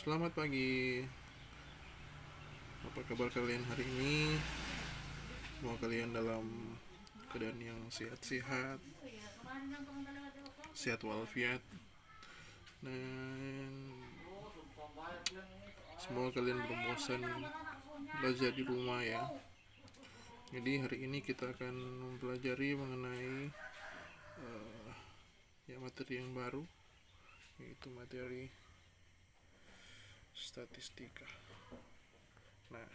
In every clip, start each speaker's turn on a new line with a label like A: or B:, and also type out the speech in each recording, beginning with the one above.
A: Selamat pagi. Apa kabar kalian hari ini? Semoga kalian dalam keadaan yang sehat-sehat, sehat walafiat, dan semoga kalian belum bosan belajar di rumah ya. Jadi hari ini kita akan mempelajari mengenai materi yang baru, yaitu materi statistika. Nah,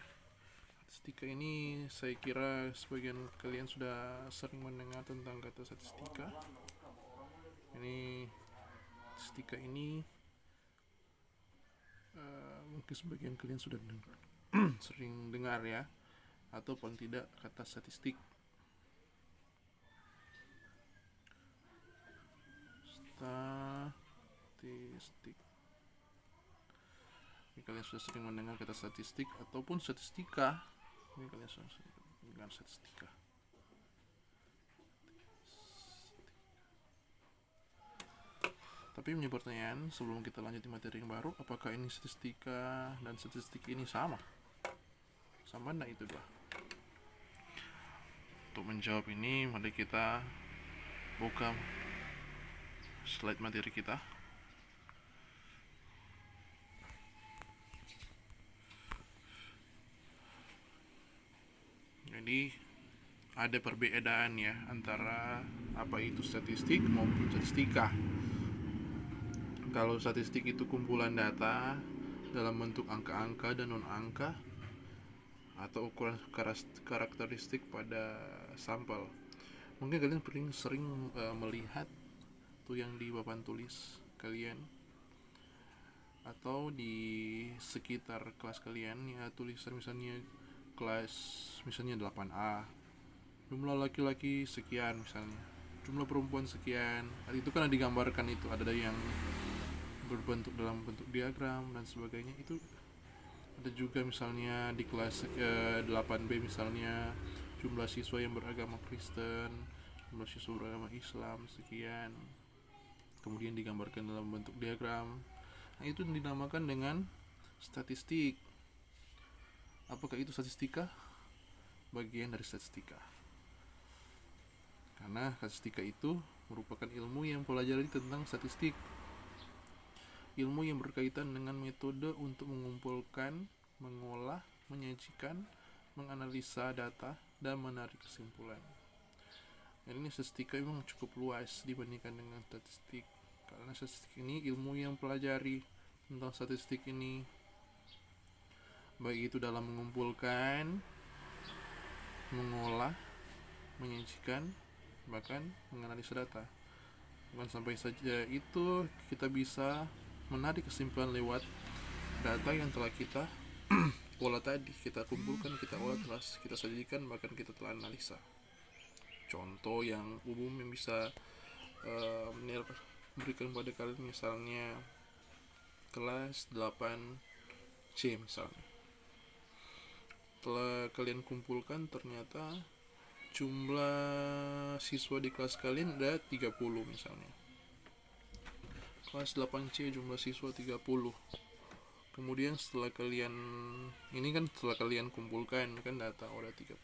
A: statistika ini saya kira sebagian kalian sudah sering mendengar tentang kata statistika. Statistika ini mungkin sebagian kalian sudah sering dengar ya, atau paling tidak kata statistik. Statistik. Ini kalian sudah sering mendengar kata statistik ataupun statistika. Ini kalian sudah sering mendengar statistika. Tapi menjadi pertanyaan sebelum kita lanjut di materi yang baru, apakah ini statistika dan statistik ini sama? Sama enggak itu dua? Untuk menjawab ini, mari kita buka slide materi kita. Jadi ada perbedaan ya antara apa itu statistik maupun statistika. Kalau statistik itu kumpulan data dalam bentuk angka-angka dan non-angka atau ukuran karakteristik pada sampel. Mungkin kalian sering melihat tuh yang di papan tulis kalian atau di sekitar kelas kalian ya, tulisan misalnya kelas misalnya 8A, jumlah laki-laki sekian misalnya, jumlah perempuan sekian. Itu kan ada digambarkan, itu ada yang berbentuk dalam bentuk diagram dan sebagainya. Itu ada juga misalnya di kelas 8B misalnya, jumlah siswa yang beragama Kristen, jumlah siswa beragama Islam sekian, kemudian digambarkan dalam bentuk diagram. Nah, itu dinamakan dengan statistik. Apakah itu statistika? Bagian dari statistika. Karena statistika itu merupakan ilmu yang mempelajari tentang statistik. Ilmu yang berkaitan dengan metode untuk mengumpulkan, mengolah, menyajikan, menganalisa data, dan menarik kesimpulan. Dan ini statistika memang cukup luas dibandingkan dengan statistik. Karena statistik ini ilmu yang mempelajari tentang statistik ini, baik itu dalam mengumpulkan, mengolah, menyajikan, bahkan menganalisa data. Bukan sampai saja itu, kita bisa menarik kesimpulan lewat data yang telah kita olah tadi, kita kumpulkan, kita olah, telah kita sajikan, bahkan kita telah analisa. Contoh yang umum yang bisa berikan pada kalian misalnya kelas 8C misalnya. Setelah kalian kumpulkan, ternyata jumlah siswa di kelas kalian ada 30 misalnya. Kelas 8C jumlah siswa 30. Kemudian setelah kalian kumpulkan kan data udah 30.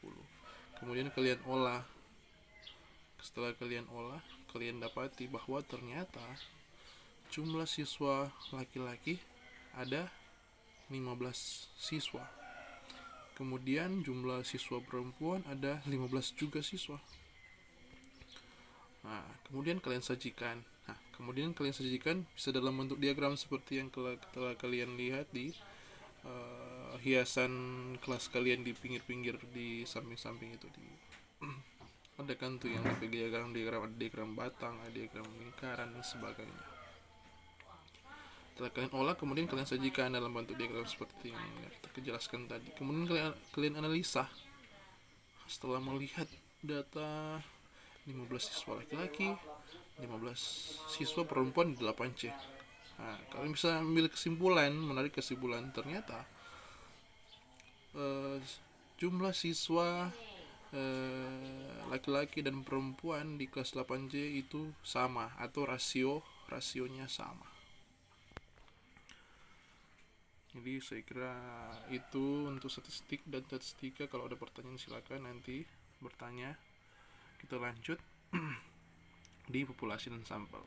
A: Kemudian kalian olah. Setelah kalian olah, kalian dapati bahwa ternyata jumlah siswa laki-laki ada 15 siswa. Kemudian jumlah siswa perempuan ada 15 juga siswa. Nah, kemudian kalian sajikan bisa dalam bentuk diagram seperti yang telah kalian lihat di hiasan kelas kalian di pinggir-pinggir, di samping-samping itu ada kan tuh yang diagram ada diagram batang, ada diagram lingkaran dan sebagainya. Setelah kalian olah, kemudian kalian sajikan dalam bentuk diagram seperti yang terjelaskan tadi. Kemudian kalian analisa. Setelah melihat data 15 siswa laki-laki, 15 siswa perempuan di 8C. Nah, kalian bisa menarik kesimpulan, ternyata jumlah siswa laki-laki dan perempuan di kelas 8C itu sama, atau rasionya sama. Jadi saya kira itu untuk statistik dan statistika. Kalau ada pertanyaan silakan nanti bertanya. Kita lanjut di populasi dan sampel.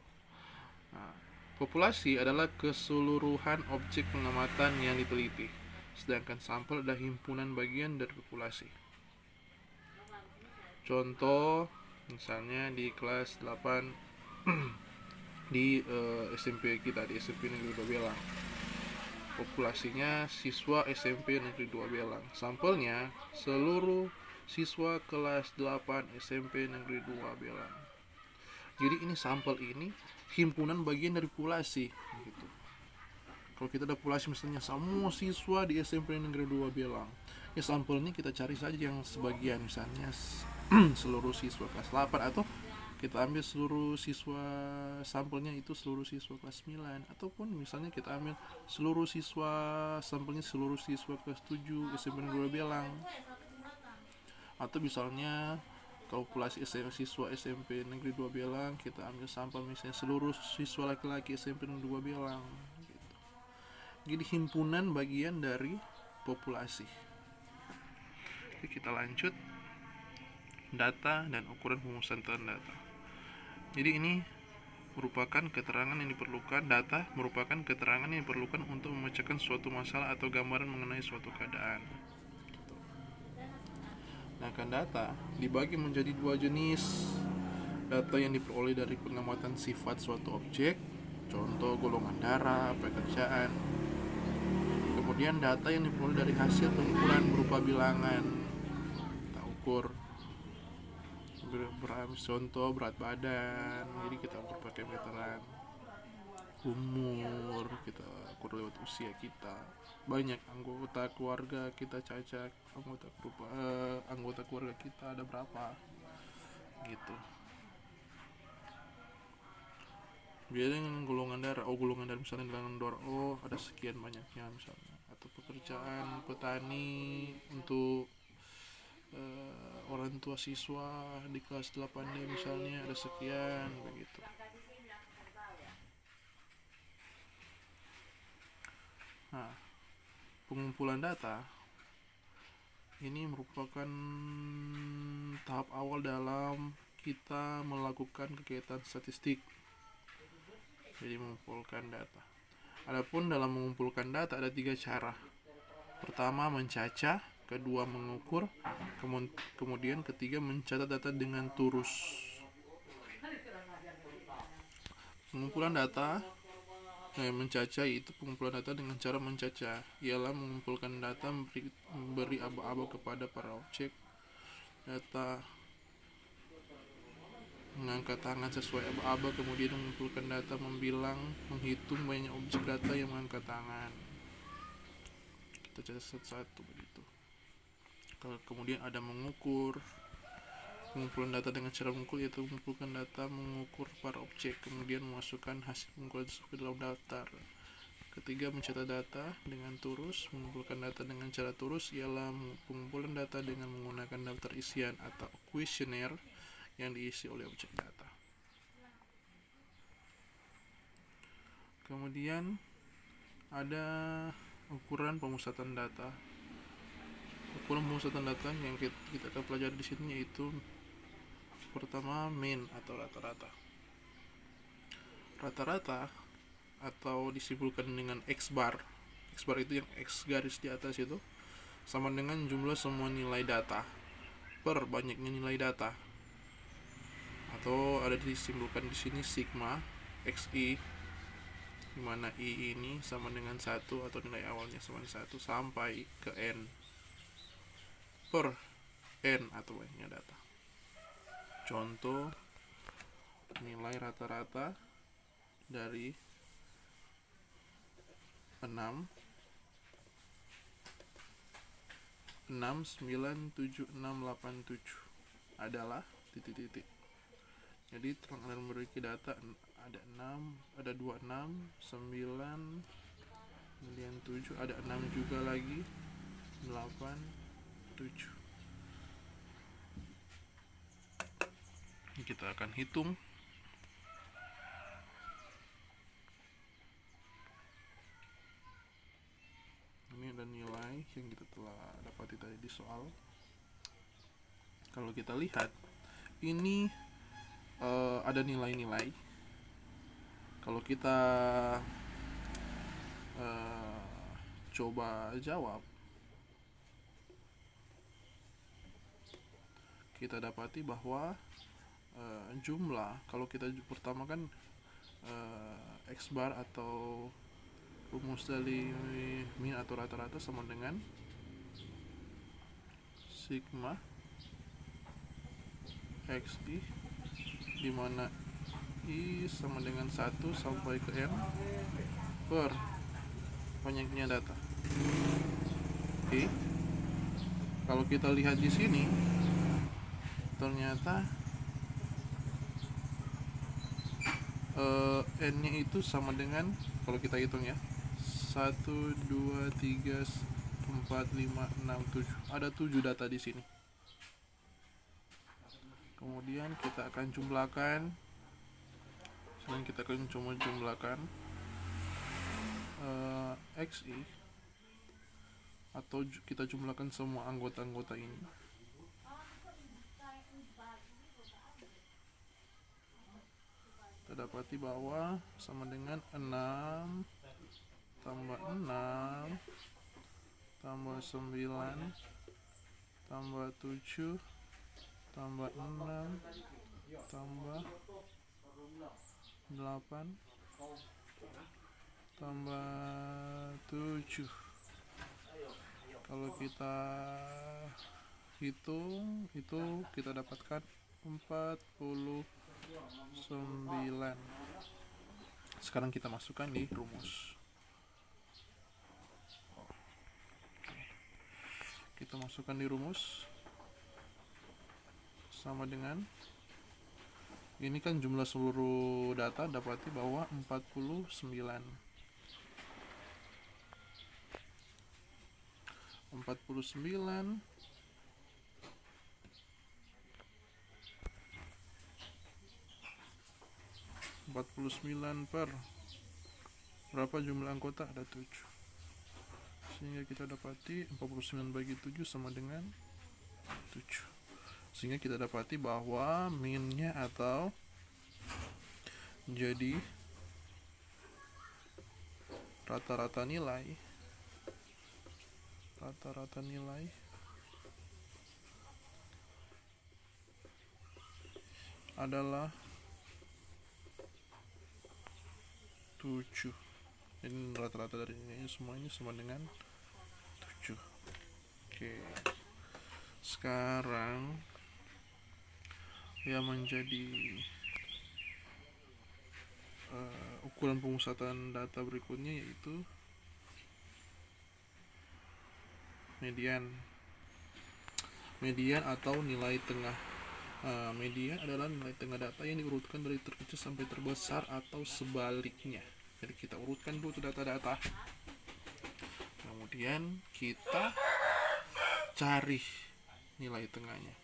A: Nah, populasi adalah keseluruhan objek pengamatan yang diteliti, sedangkan sampel adalah himpunan bagian dari populasi. Contoh, misalnya di kelas 8 di SMP kita, di SMP Negeri 2 Belang. Populasinya siswa SMP Negeri 2 Belang. Sampelnya seluruh siswa kelas 8 SMP Negeri 2 Belang. Jadi ini sampel ini himpunan bagian dari populasi gitu. Kalau kita ada populasi misalnya semua siswa di SMP Negeri 2 Belang, ya sampel ini kita cari saja yang sebagian, misalnya seluruh siswa kelas 8, atau kita ambil seluruh siswa, sampelnya itu seluruh siswa kelas 9, ataupun misalnya kita ambil seluruh siswa, sampelnya seluruh siswa kelas 7 SMP Negeri 2 Belang. Atau misalnya populasi siswa SMP Negeri 2 Belang, kita ambil sampel misalnya seluruh siswa laki-laki SMP Negeri 2 Belang gitu. Jadi himpunan bagian dari populasi. Oke, kita lanjut. Data dan ukuran pemusatan data. Jadi ini merupakan keterangan yang diperlukan. Data merupakan keterangan yang diperlukan untuk memecahkan suatu masalah atau gambaran mengenai suatu keadaan. Nah, data dibagi menjadi dua jenis. Data yang diperoleh dari pengamatan sifat suatu objek, contoh golongan darah, pekerjaan. Kemudian data yang diperoleh dari hasil pengukuran berupa bilangan. Kita ukur contoh berat badan, jadi kita ukur pakai meteran. Umur kita ukur lewat usia kita. Banyak anggota keluarga kita cacak, anggota keluarga kita ada berapa gitu. Biasanya dengan golongan darah, golongan darah misalnya dengan darah ada sekian banyaknya misalnya. Atau pekerjaan petani untuk orang tua siswa di kelas 8D misalnya ada sekian begitu. Nah, pengumpulan data ini merupakan tahap awal dalam kita melakukan kegiatan statistik. Jadi mengumpulkan data. Adapun dalam mengumpulkan data ada 3 cara. Pertama mencacah, kedua mengukur, kemudian ketiga mencatat data dengan turus. Pengumpulan data mencacah itu pengumpulan data dengan cara mencacah, ialah mengumpulkan data, memberi aba-aba kepada para objek data, mengangkat tangan sesuai aba-aba, kemudian mengumpulkan data, membilang, menghitung banyak objek data yang mengangkat tangan. Kita catat satu-satu begitu. Kemudian ada mengukur. Pengumpulan data dengan cara mengukur yaitu mengumpulkan data, mengukur para objek, kemudian memasukkan hasil pengumpulan tersebut ke dalam daftar. Ketiga, mencatat data dengan turus. Mengumpulkan data dengan cara turus ialah pengumpulan data dengan menggunakan daftar isian atau kuesioner yang diisi oleh objek data. Kemudian ada ukuran pemusatan data. Ukuran pemusatan data yang kita akan pelajari di sini yaitu pertama mean atau rata-rata. Rata-rata atau disimpulkan dengan X bar. X bar itu yang X garis di atas itu sama dengan jumlah semua nilai data per banyaknya nilai data. Atau ada disimpulkan di sini sigma XI, di mana I ini sama dengan 1 atau nilai awalnya sama dengan 1 sampai ke N per N atau banyaknya data. Contoh nilai rata-rata dari 6 9 7 6 8 7 adalah titik-titik. Jadi terang dan memiliki data ada 6, ada 26, 9, kemudian 7, ada 6 juga lagi, 8, 7. Kita akan hitung. nilai yang kita telah dapati tadi di soal. Kalau kita lihat ini ada nilai-nilai. Kalau kita coba jawab, kita dapati bahwa jumlah, kalau kita pertama kan X bar atau rumus dari min atau rata-rata sama dengan sigma XI, di mana I sama dengan 1 sampai ke N per banyaknya data. Oke. Kalau kita lihat di sini, ternyata N-nya itu sama dengan, kalau kita hitung ya, 1, 2, 3, 4, 5, 6, 7. Ada 7 data di sini. Kemudian kita akan jumlahkan. XI, atau kita jumlahkan semua anggota-anggota ini. Kita dapati bahwa sama dengan 6 tambah 6 tambah 9 tambah 7 tambah 6 tambah 8 tambah 7. Kalau kita hitung itu kita dapatkan 49. Sekarang kita masukkan di rumus. Kita masukkan di rumus sama dengan, ini kan jumlah seluruh data, dapati bahwa 49. 49 per berapa jumlah anggota? Ada 7. Sehingga kita dapati 49 bagi 7 sama dengan 7. Sehingga kita dapati bahwa minnya atau jadi rata-rata nilai adalah 7. Ini rata-rata dari ini semuanya sama dengan 7. Oke. Sekarang yang menjadi ukuran pemusatan data berikutnya yaitu median atau nilai tengah. Median adalah nilai tengah data yang diurutkan dari terkecil sampai terbesar atau sebaliknya. Jadi kita urutkan dulu data-data, kemudian kita cari nilai tengahnya.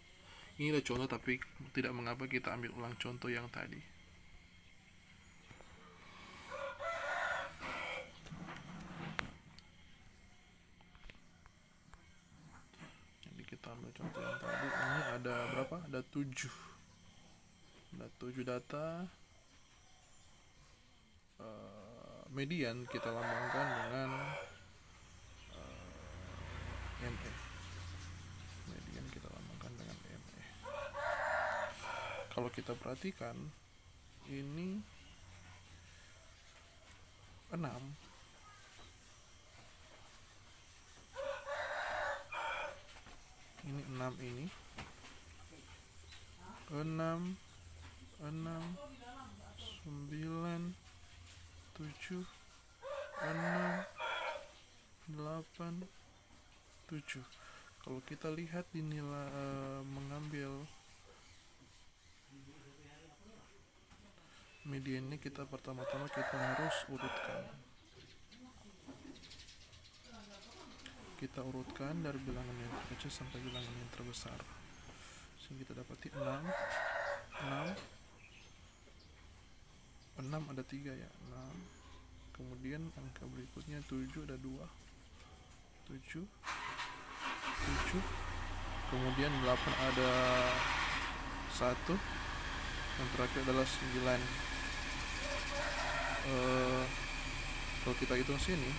A: Ini ada contoh, tapi tidak mengapa kita ambil ulang contoh yang tadi. Jadi kita ambil contoh yang tadi. Ini ada berapa? Ada 7. Ada 7 data. Median kita lambangkan dengan ME. Median kita lambangkan dengan ME. Kalau kita perhatikan, ini 6. Ini 6 ini. 6 9 7 6 8 7. Kalau kita lihat di nilai mengambil mediannya, kita pertama-tama kita harus urutkan. Kita urutkan dari bilangan yang terkecil sampai bilangan yang terbesar. Sehingga kita dapati 6 ada 3 ya, 6. Kemudian angka berikutnya 7 ada 2. 7, 7, kemudian 8 ada 1, yang terakhir adalah 9. Kalau kita hitung sini,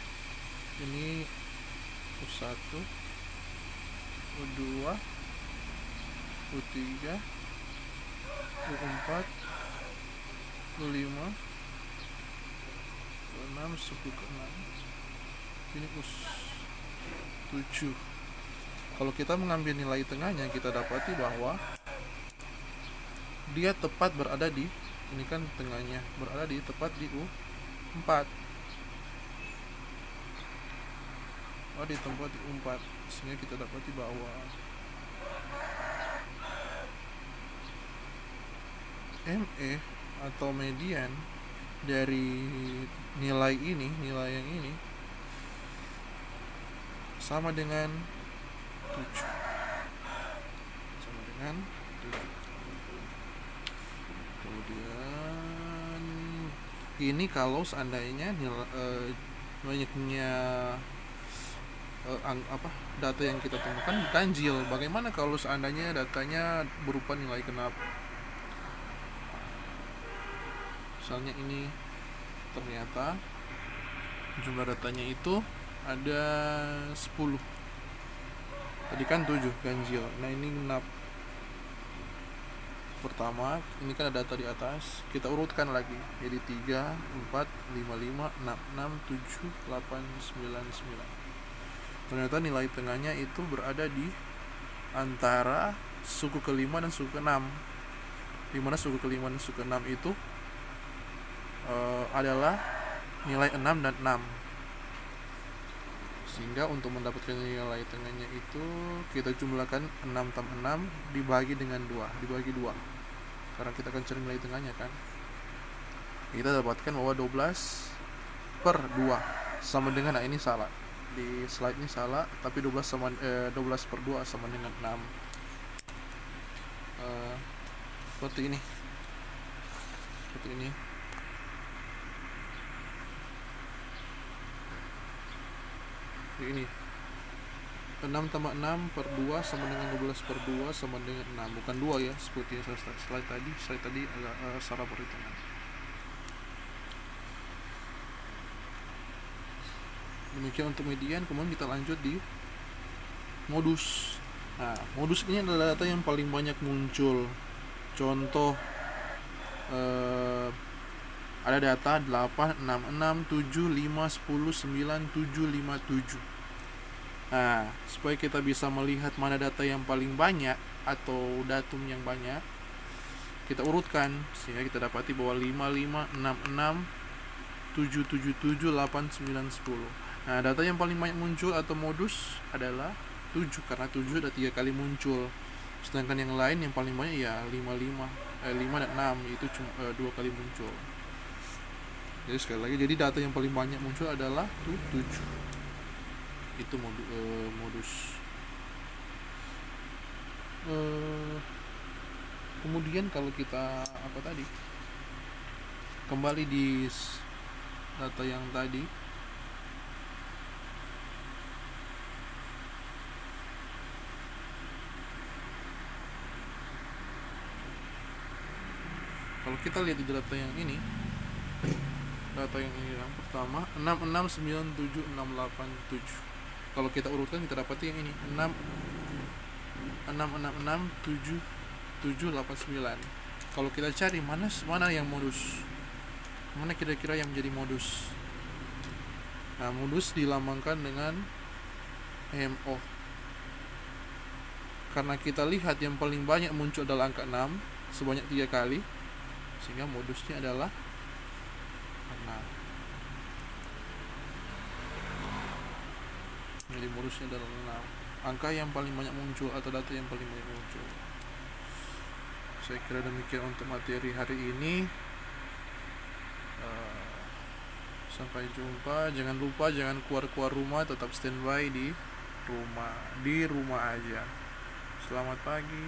A: ini U1, U2, U3, U4, U5, U6, suku ke-6, ini U7. Kalau kita mengambil nilai tengahnya, kita dapati bahwa dia tepat berada di, ini kan tengahnya, berada di tepat di U4. Di tempat di U4, sehingga kita dapati bahwa ME atau median dari nilai yang ini sama dengan 7. Kemudian ini kalau seandainya banyaknya data yang kita temukan ganjil. Bagaimana kalau seandainya datanya berupa nilai genap? Misalnya ini ternyata jumlah datanya itu ada 10. Tadi kan 7 ganjil. Nah, ini genap. Pertama, ini kan ada data di atas, kita urutkan lagi. Jadi 3, 4, 5, 5, 6, 6, 7, 8, 9, 9. Ternyata nilai tengahnya itu berada di antara suku ke-5 dan suku ke-6. Dimana suku ke-5 dan suku ke-6 itu adalah nilai 6 dan 6. Sehingga untuk mendapatkan nilai tengahnya itu kita jumlahkan 6 tambah 6 dibagi dengan 2, dibagi 2. Karena kita akan cari nilai tengahnya kan. Kita dapatkan bahwa 12 per 2 sama dengan, nah ini salah. Di slide ini salah, tapi 12 per 2 sama dengan 6. Seperti ini. Ini 6 tambah 6 per 2 sama dengan 12 per 2 sama dengan 6. Bukan 2 ya, seperti yang slide tadi agak salah perhitungan. Demikian untuk median. Kemudian kita lanjut di modus. Nah, modus ini adalah data yang paling banyak muncul. Contoh, ada data 8, 6, 6, 7, 5, 10, 9, 7, 5, 7. Nah, supaya kita bisa melihat mana data yang paling banyak atau datum yang banyak, kita urutkan sehingga kita dapati bahwa 5, 5, 6, 6, 7, 7, 7, 8, 9, 10. Nah, data yang paling banyak muncul atau modus adalah 7, karena 7 ada 3 kali muncul. Sedangkan yang lain yang paling banyak ya 5 dan 6, itu cuma 2 kali muncul. Jadi sekali lagi, jadi data yang paling banyak muncul adalah 7. Itu modus. Kemudian kalau kita kembali di data yang tadi, kalau kita lihat di data yang ini yang pertama 6, 6, 9, 7, 6, 8, 7. Kalau kita urutkan kita dapati yang ini 6, 6, 6, 6, 7, 7, 8, 9. Kalau kita cari mana yang modus, mana kira-kira yang menjadi modus. Nah, modus dilambangkan dengan MO. Karena kita lihat yang paling banyak muncul adalah angka 6 sebanyak 3 kali, sehingga modusnya adalah 6. Jadi modusnya adalah 6. Angka yang paling banyak muncul atau data yang paling banyak muncul. Saya kira demikian untuk materi hari ini. Sampai jumpa. Jangan lupa jangan keluar rumah, tetap standby di rumah aja. Selamat pagi.